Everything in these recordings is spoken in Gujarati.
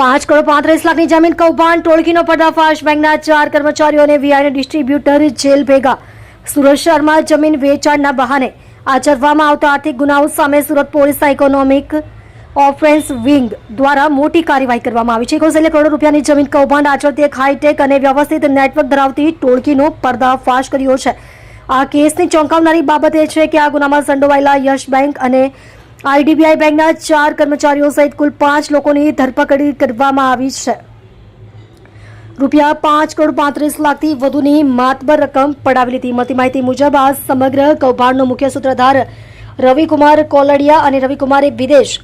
5 કરોડ 35 લાખની જમીન કૌભાંડ ટોળકીનો પર્દાફાશ. બેંકના 4 કર્મચારીઓને વીઆઈને ડિસ્ટ્રીબ્યુટર જેલ ભેગા. સુરત શહેરમાં જમીન વેચાણના બહાને આચરવામાં આવતા આર્થિક ગુનાઓ સામે સુરત પોલીસના ઇકોનોમિક ઓફેન્સ વિંગ દ્વારા મોટી કાર્યવાહી કરવામાં આવી છે. કૌશલ્ય કરોડો રૂપિયાની જમીન કૌભાંડ આચરતી એક હાઈટેક અને વ્યવસ્થિત નેટવર્ક ધરાવતી ટોળકીનો પર્દાફાશ કર્યો છે. આ કેસની ચોંકાવનારી બાબત એ છે કે આ ગુનામાં સંડોવાયેલા યશ બેંક અને આઈડીબીઆઈ બેંકના 4 કર્મચારીઓ સહિત કુલ 5 લોકોની ધરપકડ કરવામાં આવી છે. રૂપિયા 5 કરોડ 35 લાખથી વધુની માતબર રકમ પડાવી લીધી. મળતી માહિતી મુજબ આ સમગ્ર કૌભાંડનો મુખ્ય સૂત્રધાર રવિકુમાર કોલડિયા અને રવિકુમારે વિદેશ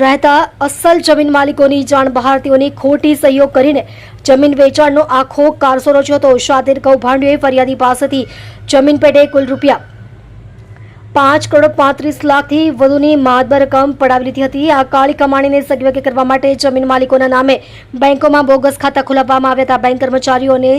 રહેતા અસલ જમીન માલિકોની જાણ બહાર તેઓની ખોટી સહીઓ કરીને જમીન વેચાણનો આખો કારસો રચ્યો હતો. શાતિર કૌભાંડીઓએ ફરિયાદી પાસેથી જમીન પેટે કુલ રૂપિયા 5 કરોડ 35 લાખથી વધુની માતબર રકમ પડાવી લીધી હતી. આ કાળી કમાણીને સગવડ કરવા માટે જમીન માલિકોના નામે બેંકોમાં બોગસ ખાતા ખોલાવવામાં આવ્યા હતા. બેંક કર્મચારીઓને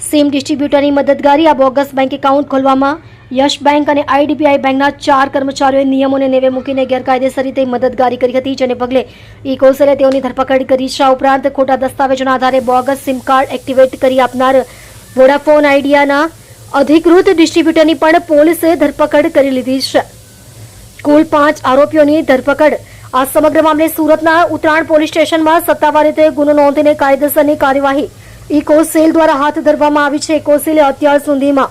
સિમ ડિસ્ટ્રીબ્યુટરની મદદગારી. આ બોગસ બેંક એકાઉન્ટ ખોલવામાં યશ બેંક અને આઈડીબીઆઈ બેંકના 4 કર્મચારીઓએ નિયમોને નેવે મૂકીને ગેરકાયદેસર રીતે મદદગારી કરી હતી, જેને પગલે ઈ કૌશલ્ય તેઓની ધરપકડ કરી છે. આ ઉપરાંત ખોટા દસ્તાવેજોના આધારે બોગસ સિમ કાર્ડ એક્ટિવેટ કરી આપનાર વોડાફોન આઈડિયાના અધિકૃત ડિસ્ટ્રીબ્યુટરની પણ પોલીસે ધરપકડ કરી લીધી છે. કુલ 5 આરોપીઓની ધરપકડ. આ સમગ્ર મામલે સુરતના ઉત્તરાયણ પોલીસ સ્ટેશનમાં સત્તાવાર રીતે ગુનો નોંધીને કાયદેસરની કાર્યવાહી ઇકો સેલ દ્વારા હાથ ધરવામાં આવી છે. ઇકો સેલે અત્યાર સુધીમાં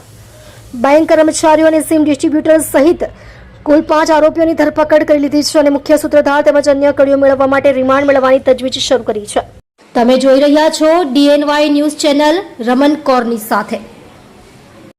બેંક કર્મચારીઓ અને સિમ ડિસ્ટ્રીબ્યુટર સહિત કુલ 5 આરોપીઓની ધરપકડ કરી લીધી છે અને મુખ્ય સૂત્રધાર તેમજ અન્ય કડીઓ મેળવવા માટે રિમાન્ડ મેળવવાની તજવીજ શરૂ કરી છે. તમે જોઈ રહ્યા છો DNY ન્યૂઝ ચેનલ રમન કૌરની સાથે.